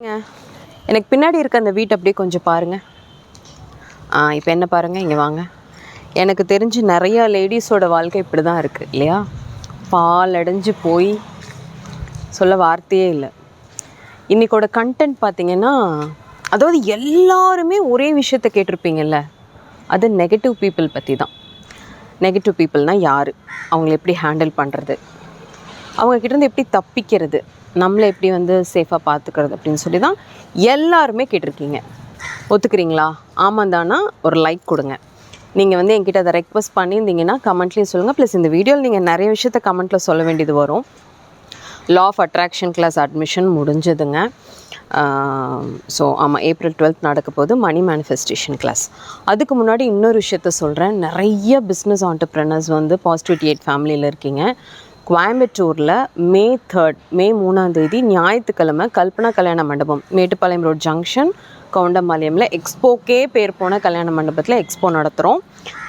எனக்கு பின்னாடி இருக்க அந்த வீட்டை அப்படியே கொஞ்சம் பாருங்கள். இப்போ என்ன பாருங்கள், இங்கே வாங்க. எனக்கு தெரிஞ்சு நிறையா லேடிஸோட வாழ்க்கை இப்படி தான் இருக்குது இல்லையா? பால் அடைஞ்சு போய் சொல்ல வார்த்தையே இல்லை. இன்றைக்கோட கண்டென்ட் பார்த்திங்கன்னா, அதாவது எல்லாருமே ஒரே விஷயத்தை கேட்டிருப்பீங்கள்ல, அது நெகட்டிவ் பீப்புள் பற்றி தான். நெகட்டிவ் பீப்புள்னால் யார், அவங்கள எப்படி ஹேண்டில் பண்ணுறது, அவங்கக்கிட்டேருந்து எப்படி தப்பிக்கிறது, நம்மளை எப்படி சேஃபாக பார்த்துக்கிறது அப்படின்னு சொல்லி தான் எல்லாருமே கேட்டிருக்கீங்க. ஒத்துக்கிறீங்களா? ஆமாம் தானா? ஒரு லைக் கொடுங்க. நீங்கள் என்கிட்ட அதை ரெக்வஸ்ட் பண்ணியிருந்தீங்கன்னா கமெண்ட்லேயும் சொல்லுங்கள். ப்ளஸ் இந்த வீடியோவில் நீங்கள் நிறைய விஷயத்த கமெண்ட்டில் சொல்ல வேண்டியது வரும். Law of attraction class admission முடிஞ்சதுங்க. ஸோ ஆமாம், April 12th நடக்க போகுது மணி மேனிஃபெஸ்டேஷன் கிளாஸ். அதுக்கு முன்னாடி இன்னொரு விஷயத்த சொல்கிறேன். நிறைய பிஸ்னஸ் ஆண்டர்ப்ரனர்ஸ் பாசிட்டிவிட்டி 8 ஃபேமிலியில் இருக்கீங்க. கோயம்புத்தூரில் மே 3 ஞாயிற்றுக்கிழமை கல்பனா கல்யாண மண்டபம், மேட்டுப்பாளையம் ரோட் ஜங்ஷன், கவுண்டம்பாளையமில் எக்ஸ்போக்கே பேர் போன கல்யாண மண்டபத்தில் எக்ஸ்போ நடத்துகிறோம்.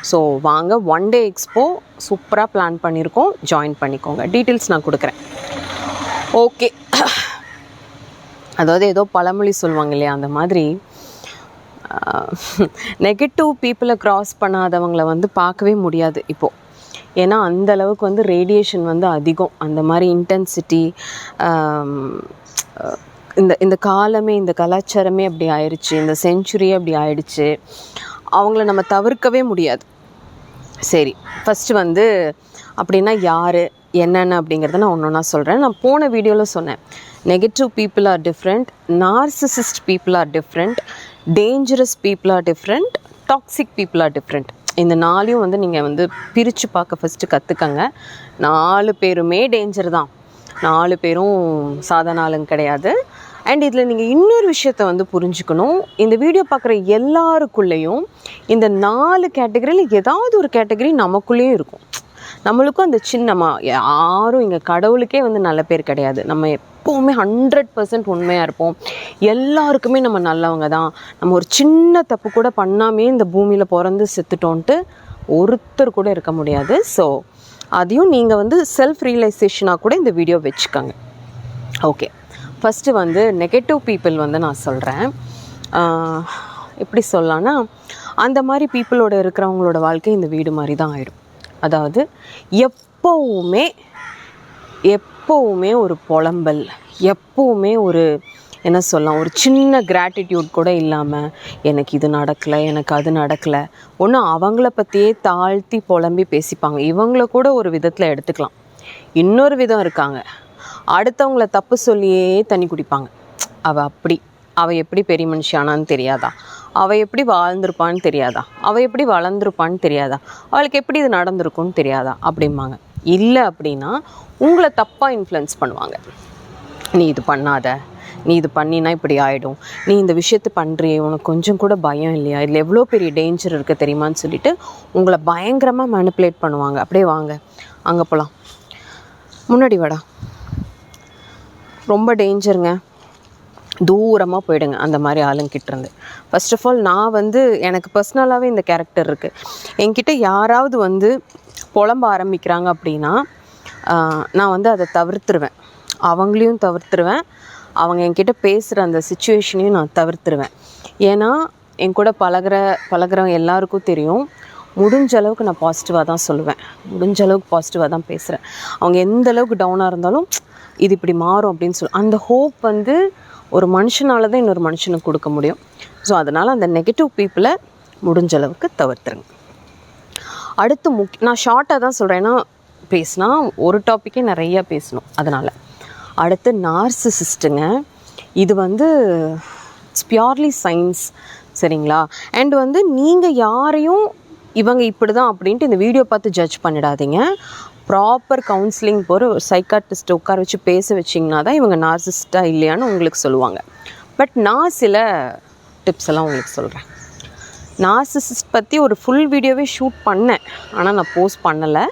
ஸோ வாங்க, 1 day எக்ஸ்போ சூப்பராக பிளான் பண்ணியிருக்கோம். ஜாயின் பண்ணிக்கோங்க. டீட்டெயில்ஸ் நான் கொடுக்குறேன். ஓகே, அதாவது ஏதோ பழமொழி சொல்லுவாங்க இல்லையா, அந்த மாதிரி நெகட்டிவ் பீப்புளை க்ராஸ் பண்ணாதவங்களை பார்க்கவே முடியாது இப்போது. ஏன்னா அந்த அளவுக்கு ரேடியேஷன் அதிகம். அந்த மாதிரி இன்டென்சிட்டி இந்த காலமே, இந்த கலாச்சாரமே அப்படி ஆயிடுச்சு, இந்த செஞ்சுரியே அப்படி ஆயிடுச்சு. அவங்கள நம்ம தவிர்க்கவே முடியாது. சரி, ஃபஸ்ட்டு அப்படின்னா யார் என்னென்ன அப்படிங்கிறத நான் ஒன்று ஒன்றா சொல்கிறேன். நான் போன வீடியோவில் சொன்னேன், negative people are different, narcissist people are different, dangerous people are different, toxic people are different. இந்த 4ஐயும் நீங்கள் பிரித்து பார்க்க ஃபஸ்ட்டு கற்றுக்கங்க. 4 பேருமே டேஞ்சர் தான். 4 பேரும் சாதாரண ஆளுங்க கிடையாது. அண்ட் இதில் நீங்கள் இன்னொரு விஷயத்தை புரிஞ்சுக்கணும். இந்த வீடியோ பார்க்குற எல்லாருக்குள்ளேயும் இந்த 4 கேட்டகரியில் ஏதாவது ஒரு கேட்டகரி நமக்குள்ளேயும் இருக்கும். நம்மளுக்கும் அந்த யாரும் இங்கே கடவுளுக்கே நல்ல பேர் கிடையாது. நம்ம எப்போவுமே 100% உண்மையாக இருப்போம். எல்லாருக்குமே நம்ம நல்லவங்க தான். நம்ம ஒரு சின்ன தப்பு கூட பண்ணாமே இந்த பூமியில் பிறந்து செத்துட்டோன்ட்டு ஒருத்தர் கூட இருக்க முடியாது. ஸோ அதையும் நீங்கள் செல்ஃப் ரியலைசேஷனாக கூட இந்த வீடியோ வச்சுக்கோங்க. ஓகே, ஃபஸ்ட்டு நெகட்டிவ் பீப்புள் நான் சொல்கிறேன். எப்படி சொல்லலான்னா, அந்த மாதிரி பீப்புளோட இருக்கிறவங்களோட வாழ்க்கை இந்த வீடு மாதிரி தான் ஆகிடும். அதாவது எப்போவுமே ஒரு புலம்பல், எப்போவுமே ஒரு என்ன சொல்லலாம், ஒரு சின்ன கிராட்டிடியூட் கூட இல்லாமல் எனக்கு இது நடக்கலை, எனக்கு அது நடக்கலை. ஒன்று அவங்கள பற்றியே தாழ்த்தி புலம்பி பேசிப்பாங்க. இவங்கள கூட ஒரு விதத்தில் எடுத்துக்கலாம். இன்னொரு விதம் இருக்காங்க, அடுத்தவங்கள தப்பு சொல்லியே தண்ணி குடிப்பாங்க. அவள் எப்படி பெரிய மனுஷியானான்னு தெரியாதா, அவள் எப்படி வாழ்ந்திருப்பான்னு தெரியாதா, அவள் எப்படி வளர்ந்துருப்பான்னு தெரியாதா, அவளுக்கு எப்படி இது நடந்திருக்குன்னு தெரியாதா அப்படிம்பாங்க. இல்லை அப்படின்னா உங்களை தப்பாக இன்ஃப்ளூயன்ஸ் பண்ணுவாங்க. நீ இது பண்ணாத, நீ இது பண்ணினா இப்படி ஆகிடும், நீ இந்த விஷயத்தை பண்ணுறியே, உனக்கு கொஞ்சம் கூட பயம் இல்லையா, இதில் எவ்வளோ பெரிய டேஞ்சர் இருக்குது தெரியுமான்னு சொல்லிட்டு உங்களை பயங்கரமாக மேனிப்புலேட் பண்ணுவாங்க. அப்படியே வாங்க, அங்கே போகலாம், முன்னாடி வாடா, ரொம்ப டேஞ்சருங்க, தூரமாக போயிடுங்க அந்த மாதிரி ஆளுங்கிட்டேருந்து. ஃபர்ஸ்ட் ஆஃப் ஆல் நான் எனக்கு பர்சனலாகவே இந்த கேரக்டர் இருக்குது. என்கிட்ட யாராவது புலம்ப ஆரம்பிக்கிறாங்க அப்படின்னா நான் அதை தவிர்த்துருவேன். அவங்களையும் தவிர்த்துருவேன், அவங்க என்கிட்ட பேசுகிற அந்த சிச்சுவேஷனையும் நான் தவிர்த்துருவேன். ஏன்னா என் கூட பழகிறவங்க எல்லாருக்கும் தெரியும், முடிஞ்ச அளவுக்கு நான் பாசிட்டிவாக தான் சொல்லுவேன், முடிஞ்ச அளவுக்கு பாசிட்டிவாக தான் பேசுகிறேன். அவங்க எந்த அளவுக்கு டவுனாக இருந்தாலும் இது இப்படி மாறும் அப்படின்னு அந்த ஹோப் ஒரு மனுஷனால தான் இன்னொரு மனுஷனுக்கு கொடுக்க முடியும். ஸோ அதனால் அந்த நெகட்டிவ் பீப்புளை முடிஞ்ச அளவுக்கு தவிர்த்துருங்க. அடுத்து நான் ஷார்ட்டாக தான் சொல்கிறேன், ஏன்னா பேசினா ஒரு டாப்பிக்கே நிறையா பேசணும். அதனால் அடுத்து நார்சிசிஸ்ட்டுங்க. இது இட்ஸ் பியூர்லி சயின்ஸ், சரிங்களா? அண்ட் நீங்கள் யாரையும் இவங்க இப்படி தான் அப்படின்ட்டு இந்த வீடியோ பார்த்து ஜட்ஜ் பண்ணிடாதீங்க. ப்ராப்பர் கவுன்சிலிங் போகிற ஒரு சைக்காட்ரிஸ்ட்டை உட்கார வச்சு பேச வச்சிங்கன்னா தான் இவங்க நார்சிசிஸ்ட்டாக இல்லையான்னு உங்களுக்கு சொல்லுவாங்க. பட் நான் சில டிப்ஸ் எல்லாம் உங்களுக்கு சொல்கிறேன். நார்சிசிஸ்ட் பற்றி ஒரு ஃபுல் வீடியோவே ஷூட் பண்ணேன், ஆனால் நான் போஸ்ட் பண்ணலை.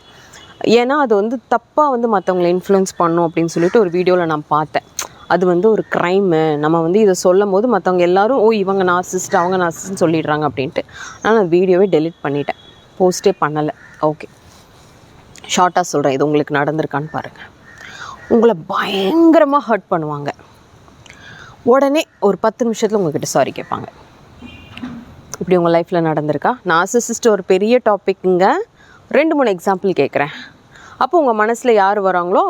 ஏன்னா அது தப்பாக மற்றவங்களை இன்ஃப்ளூயன்ஸ் பண்ணும் அப்படின்னு சொல்லிட்டு ஒரு வீடியோவில் நான் பார்த்தேன். அது ஒரு க்ரைமு, நம்ம இதை சொல்லும் போது மற்றவங்க எல்லோரும் இவங்க நார்சிசிஸ்ட், அவங்க நார்சிஸ்ட்னு சொல்லிடுறாங்க அப்படின்ட்டு. ஆனால் நான் வீடியோவே டெலிட் பண்ணிட்டேன், போஸ்ட்டே பண்ணலை. ஓகே, ஷார்ட்டாக சொல்கிறேன், இது உங்களுக்கு நடந்திருக்கான்னு பாருங்கள். உங்களை பயங்கரமாக ஹர்ட் பண்ணுவாங்க. உடனே ஒரு 10 நிமிஷத்தில் உங்ககிட்ட சாரி கேட்பாங்க. இப்படி உங்கள் லைஃப்பில் நடந்திருக்கா? நார்சிசிஸ்ட் ஒரு பெரிய டாபிக்ங்க. 2-3 எக்ஸாம்பிள் கேட்குறேன். அப்போ உங்கள் மனசில் யார் வராங்களோ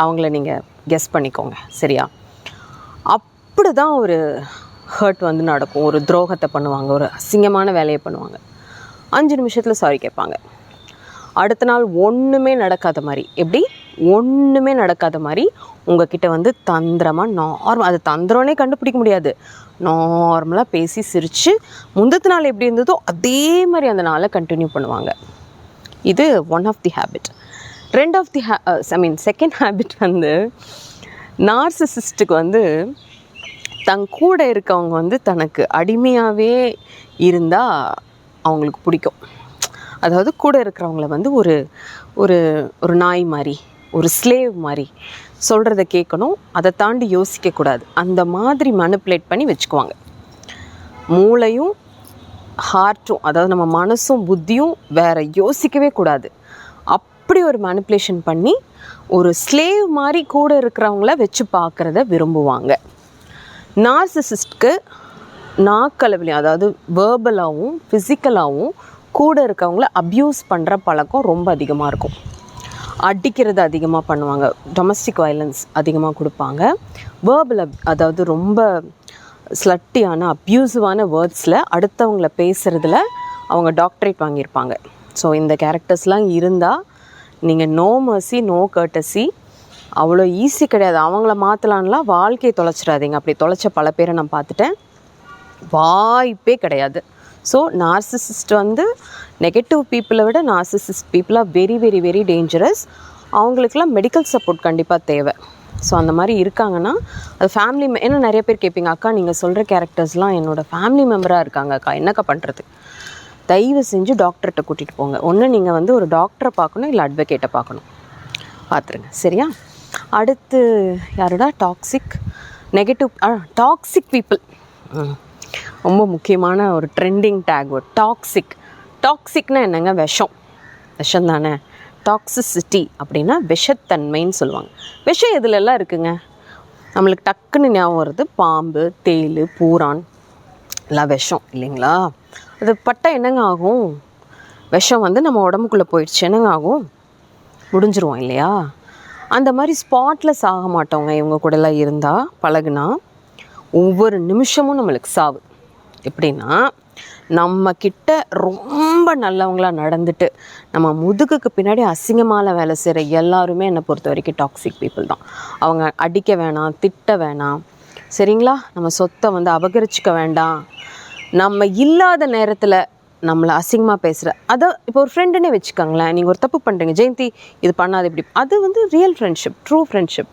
அவங்கள நீங்கள் கெஸ் பண்ணிக்கோங்க. சரியா? அப்படி தான் ஒரு ஹர்ட் வந்து நடக்கும். ஒரு துரோகத்தை பண்ணுவாங்க, ஒரு அசிங்கமான வேலையை பண்ணுவாங்க. 5 நிமிஷத்தில் சாரி கேட்பாங்க. அடுத்த நாள் ஒன்றுமே நடக்காத மாதிரி, எப்படி ஒன்றுமே நடக்காத மாதிரி உங்ககிட்ட வந்து தந்திரமாக அது தந்திரம்னே கண்டுபிடிக்க முடியாது, நார்மலாக பேசி சிரித்து முந்தத்து நாள் எப்படி இருந்ததோ அதே மாதிரி அந்த நாளை கண்டினியூ பண்ணுவாங்க. இது one of the habit. Second habit வந்து நார்சிசிஸ்ட்டுக்கு வந்து தன் கூட இருக்கவங்க வந்து தனக்கு அடிமையாகவே இருந்தால் அவங்களுக்கு பிடிக்கும். அதாவது கூட இருக்கிறவங்கள வந்து ஒரு ஒரு ஒரு நாய் மாதிரி, ஒரு ஸ்லேவ் மாதிரி சொல்கிறத கேட்கணும், அதை தாண்டி யோசிக்கக்கூடாது. அந்த மாதிரி மேனிப்புலேட் பண்ணி வச்சுக்குவாங்க. மூளையும் ஹார்ட்டும், அதாவது நம்ம மனசும் புத்தியும் வேறு யோசிக்கவே கூடாது. அப்படி ஒரு மேனிப்புலேஷன் பண்ணி ஒரு ஸ்லேவ் மாதிரி கூட இருக்கிறவங்கள வச்சு பார்க்குறத விரும்புவாங்க. நார்சிசிஸ்ட்க்கு நாக்களவிலையும், அதாவது வேர்பலாகவும் ஃபிசிக்கலாகவும் கூட இருக்கவங்கள அப்யூஸ் பண்ணுற பழக்கம் ரொம்ப அதிகமாக இருக்கும். அடிக்கிறது அதிகமாக பண்ணுவாங்க, டொமஸ்டிக் வயலன்ஸ் அதிகமாக கொடுப்பாங்க. வேர்பல் அதாவது ரொம்ப ஸ்லட்டியான அப்யூசிவான வேர்ட்ஸில் அடுத்தவங்கள பேசுகிறதுல அவங்க டாக்டரேட் வாங்கியிருப்பாங்க. ஸோ இந்த கேரக்டர்ஸ்லாம் இருந்தால் நீங்கள் நோ மர்சி நோ கர்ட்டசி, அவ்வளோ ஈஸி கிடையாது. அவங்கள மாற்றலான்லாம் வாழ்க்கையை தொலைச்சிடாதீங்க. அப்படி தொலைச்ச பல பேரை நான் பார்த்துட்டேன், வாய்ப்பே கிடையாது. ஸோ நார்சிசிஸ்ட் வந்து நெகட்டிவ் பீப்புளை விட narcissist people are very very very dangerous. அவங்களுக்கெல்லாம் மெடிக்கல் சப்போர்ட் கண்டிப்பாக தேவை. ஸோ அந்த மாதிரி இருக்காங்கன்னா அது ஃபேமிலி ஏன்னா நிறைய பேர் கேட்பீங்க, அக்கா நீங்கள் சொல்கிற கேரக்டர்ஸ்லாம் என்னோடய ஃபேமிலி மெம்பராக இருக்காங்க அக்கா, என்னக்கா பண்ணுறது? தயவு செஞ்சு டாக்டர்கிட்ட கூட்டிகிட்டு போங்க. ஒன்று நீங்கள் வந்து ஒரு டாக்டரை பார்க்கணும், இல்லை அட்வொகேட்டை பார்க்கணும். பார்த்துருங்க. சரியா? அடுத்து யாரோட டாக்ஸிக் பீப்புள். ரொம்ப முக்கியமான ஒரு ட்ரெண்டிங் டேக் வேர்ட் டாக்ஸிக்னா என்னங்க? விஷம் தானே. டாக்ஸிசிட்டி அப்படின்னா விஷத்தன்மைன்னு சொல்லுவாங்க. விஷம் எதுலெல்லாம் இருக்குங்க? நம்மளுக்கு டக்குன்னு ஞாபகம் வருது பாம்பு, தேள், பூரான் எல்லாம் விஷம் இல்லைங்களா? அது பட்டா என்னங்க ஆகும்? விஷம் வந்து நம்ம உடம்புக்குள்ளே போயிடுச்சு, என்னங்க ஆகும்? முடிஞ்சிருவோம் இல்லையா? அந்த மாதிரி ஸ்பாட்டில் சாக மாட்டோங்க. இவங்க கூடலாம் இருந்தால் பழகுனா ஒவ்வொரு நிமிஷமும் நம்மளுக்கு சாவு. எப்படின்னா நம்மக்கிட்ட ரொம்ப நல்லவங்களாக நடந்துட்டு நம்ம முதுகுக்கு பின்னாடி அசிங்கமான வேலை செய்கிற எல்லாருமே என்னை பொறுத்த வரைக்கும் டாக்ஸிக் பீப்புள் தான். அவங்க அடிக்க வேணாம், திட்ட வேணாம், சரிங்களா? நம்ம சொத்தை வந்து அபகரிச்சிக்க வேண்டாம். நம்ம இல்லாத நேரத்தில் நம்மளை அசிங்கமாக பேசுகிற அதை இப்போ ஒரு ஃப்ரெண்டுன்னே வச்சுக்கோங்களேன். நீங்கள் ஒரு தப்பு பண்ணுறீங்க, ஜெயந்தி இது பண்ணாது இப்படி, அது வந்து ரியல் ஃப்ரெண்ட்ஷிப், ட்ரூ ஃப்ரெண்ட்ஷிப்.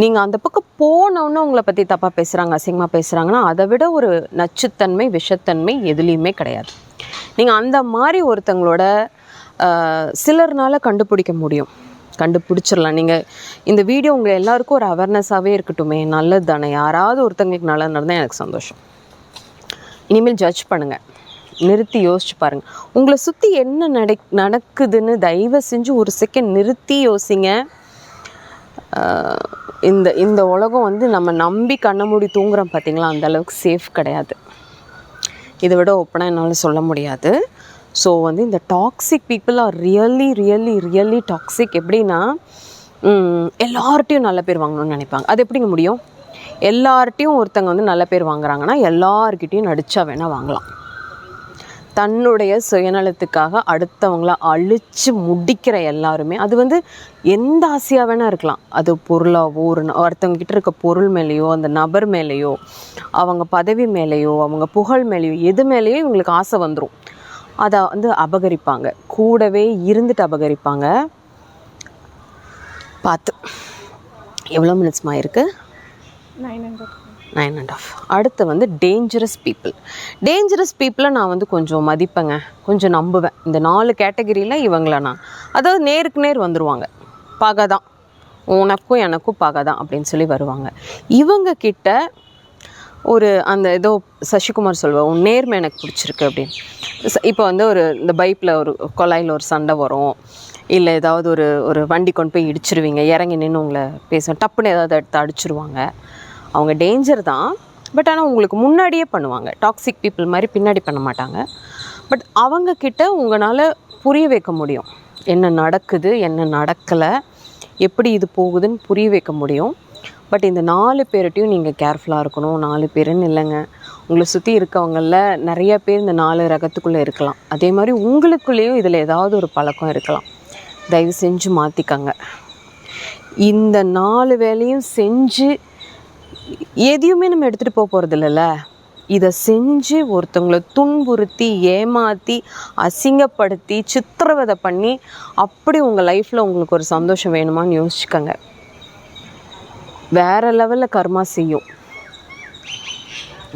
நீங்கள் அந்த பக்கம் போனோன்னு உங்களை பற்றி தப்பாக பேசுகிறாங்க, அசிங்கமாக பேசுகிறாங்கன்னா அதை விட ஒரு நச்சுத்தன்மை, விஷத்தன்மை எதுலேயுமே கிடையாது. நீங்கள் அந்த மாதிரி ஒருத்தங்களோட சிலர்னால கண்டுபிடிக்க முடியும், கண்டுபிடிச்சிடலாம். நீங்கள் இந்த வீடியோ உங்களை எல்லாருக்கும் ஒரு அவேர்னஸாகவே இருக்கட்டுமே, நல்லது தானே. யாராவது ஒருத்தங்களுக்கு நல்லது நடந்தால் எனக்கு சந்தோஷம். இனிமேல் ஜட்ஜ் பண்ணுங்கள், நிறுத்தி யோசிச்சு பாருங்கள். உங்களை சுற்றி என்ன நடக்குதுன்னு தயவு செஞ்சு ஒரு செகண்ட் நிறுத்தி யோசிங்க. இந்த உலகம் வந்து நம்ம நம்பி கண்ண மூடி தூங்குறோம் பார்த்தீங்களா, அந்த அளவுக்கு சேஃப் கிடையாது. இதை விட ஓப்பனாக என்னால் சொல்ல முடியாது. ஸோ வந்து இந்த toxic people are really really really toxic. எப்படின்னா எல்லார்ட்டையும் நல்ல பேர் வாங்கணும்னு நினைப்பாங்க. அது எப்படிங்க முடியும்? எல்லார்ட்டையும் ஒருத்தங்க வந்து நல்ல பேர் வாங்குறாங்கன்னா எல்லார்கிட்டையும் நடித்தா வேணால் வாங்கலாம். தன்னுடைய சுயநலத்துக்காக அடுத்தவங்கள அழித்து முடிக்கிற எல்லாருமே, அது வந்து எந்த ஆசையாக வேணால் இருக்கலாம். அது பொருளாவோ, ஒருத்தவங்ககிட்ட இருக்க பொருள் மேலேயோ, அந்த நபர் மேலேயோ, அவங்க பதவி மேலேயோ, அவங்க புகழ் மேலேயோ, எது மேலேயோ இவங்களுக்கு ஆசை வந்துடும். அதை வந்து அபகரிப்பாங்க, கூடவே இருந்துட்டு அபகரிப்பாங்க. பார்த்து எவ்வளோ மினிட்ஸ்மா இருக்குது? 9.5. அடுத்து வந்து டேஞ்சரஸ் பீப்புளை நான் வந்து கொஞ்சம் மதிப்பேங்க, கொஞ்சம் நம்புவேன். இந்த 4 கேட்டகரியில் இவங்கள நான், அதாவது நேருக்கு நேர் வந்துடுவாங்க. பகை தான், உனக்கும் எனக்கும் பகை தான் அப்படின்னு சொல்லி வருவாங்க. இவங்க கிட்ட ஒரு அந்த ஏதோ சசிகுமார் சொல்லுவாள், உன் நேர்மை எனக்கு பிடிச்சிருக்கு அப்படின்னு. இப்போ வந்து இந்த பைப்பில் ஒரு குழாயில் ஒரு சண்டை வரும், இல்லை ஏதாவது ஒரு வண்டி கொண்டு போய் இடிச்சிருவீங்க, இறங்கி நின்று உங்களை பேசுவேன், டப்புன்னு ஏதாவது எடுத்து அடிச்சிருவாங்க. அவங்க டேஞ்சர் தான், பட் ஆனால் உங்களுக்கு முன்னாடியே பண்ணுவாங்க. டாக்ஸிக் பீப்புள் மாதிரி பின்னாடி பண்ண மாட்டாங்க. பட் அவங்கக்கிட்ட உங்களால் புரிய வைக்க முடியும், என்ன நடக்குது என்ன நடக்கலை, எப்படி இது போகுதுன்னு புரிய வைக்க முடியும். பட் இந்த 4 பேர்கிட்டையும் நீங்கள் கேர்ஃபுல்லாக இருக்கணும். 4 பேருன்னு இல்லைங்க, உங்களை சுற்றி இருக்கவங்களில் நிறைய பேர் இந்த 4 ரகத்துக்குள்ளே இருக்கலாம். அதே மாதிரி உங்களுக்குள்ளேயும் இதில் ஏதாவது ஒரு பழக்கம் இருக்கலாம். தயவு செஞ்சு மாற்றிக்கங்க. இந்த 4 வேலையும் செஞ்சு எதையுமே நம்ம எடுத்துகிட்டு போகிறது இல்லைல்ல. இதை செஞ்சு ஒருத்தவங்களை துன்புறுத்தி ஏமாற்றி அசிங்கப்படுத்தி சித்திரவதை பண்ணி அப்படி உங்கள் லைஃப்பில் உங்களுக்கு ஒரு சந்தோஷம் வேணுமான்னு யோசிச்சுக்கோங்க. வேறு லெவலில் கர்மா செய்யும்,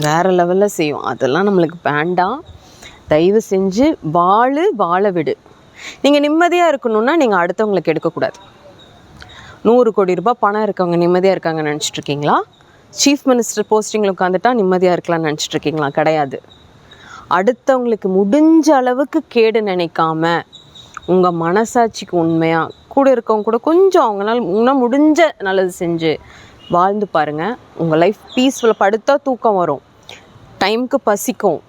வேறு லெவலில் செய்யும். அதெல்லாம் நம்மளுக்கு வேண்டாம். தயவு செஞ்சு வாழ விடு. நீங்கள் நிம்மதியாக இருக்கணுன்னா நீங்கள் அடுத்தவங்களுக்கு எடுக்கக்கூடாது. 100 கோடி ரூபாய் பணம் இருக்கவங்க நிம்மதியாக இருக்காங்கன்னு நினச்சிட்ருக்கீங்களா? சீஃப் மினிஸ்டர் போஸ்டிங்கில் உட்காந்துட்டா நிம்மதியாக இருக்கலாம்னு நினச்சிட்ருக்கீங்களா? கிடையாது. அடுத்தவங்களுக்கு முடிஞ்ச அளவுக்கு கேடு நினைக்காம உங்கள் மனசாட்சிக்கு உண்மையாக கூட இருக்கவங்க கூட கொஞ்சம் அவங்களால முடிஞ்ச நல்லது செஞ்சு வாழ்ந்து பாருங்கள். உங்கள் லைஃப் பீஸ்ஃபுல்லாக. படுத்தா தூக்கம் வரும், டைமுக்கு பசிக்கும்,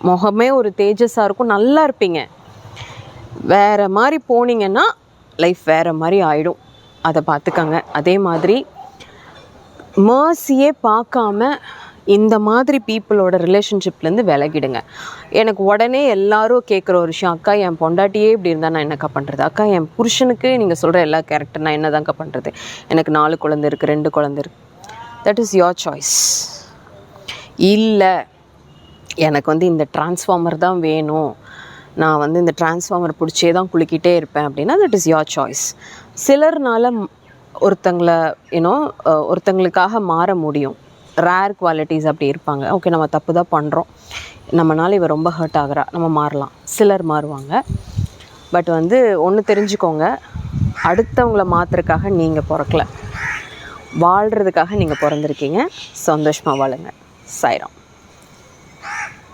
முகமே ஒரு தேஜஸாக இருக்கும், நல்லா இருப்பீங்க. வேறு மாதிரி போனீங்கன்னா லைஃப் வேறு மாதிரி ஆகிடும். அதை பார்த்துக்கங்க. அதே மாதிரி மர்சியே பார்க்காம இந்த மாதிரி பீப்புளோட ரிலேஷன்ஷிப்லேருந்து விலகிடுங்க. எனக்கு உடனே எல்லாரும் கேட்குற ஒரு விஷயம், அக்கா என் பொண்டாட்டியே இப்படி இருந்தால் நான் என்னக்கா பண்ணுறது? அக்கா என் புருஷனுக்கு நீங்கள் சொல்கிற எல்லா கேரக்டர் நான் என்னதான்க்கா பண்ணுறது? எனக்கு 4 குழந்தை இருக்குது, 2 குழந்தை இருக்குது. That is your choice. இல்லை எனக்கு இந்த டிரான்ஸ்ஃபார்மர் தான் வேணும், நான் இந்த டிரான்ஸ்ஃபார்மர் பிடிச்சே தான் குளிக்கிட்டே இருப்பேன் அப்படின்னா தட் இஸ் யோர் சாய்ஸ். சிலர்னால ஒருத்தங்களுக்காக மாற முடியும். ரேர் குவாலிட்டிஸ் அப்படி இருப்பாங்க. ஓகே, நம்ம தப்பு தான் பண்ணுறோம், நம்மளால் இவ ரொம்ப ஹர்ட் ஆகிறா, நம்ம மாறலாம். சிலர் மாறுவாங்க. பட் ஒன்று தெரிஞ்சுக்கோங்க, அடுத்தவங்கள மாற்றுறதுக்காக நீங்கள் பிறக்கல, வாழ்கிறதுக்காக நீங்கள் பிறந்திருக்கீங்க. சந்தோஷமாக வாழுங்க. சாய்ராம்.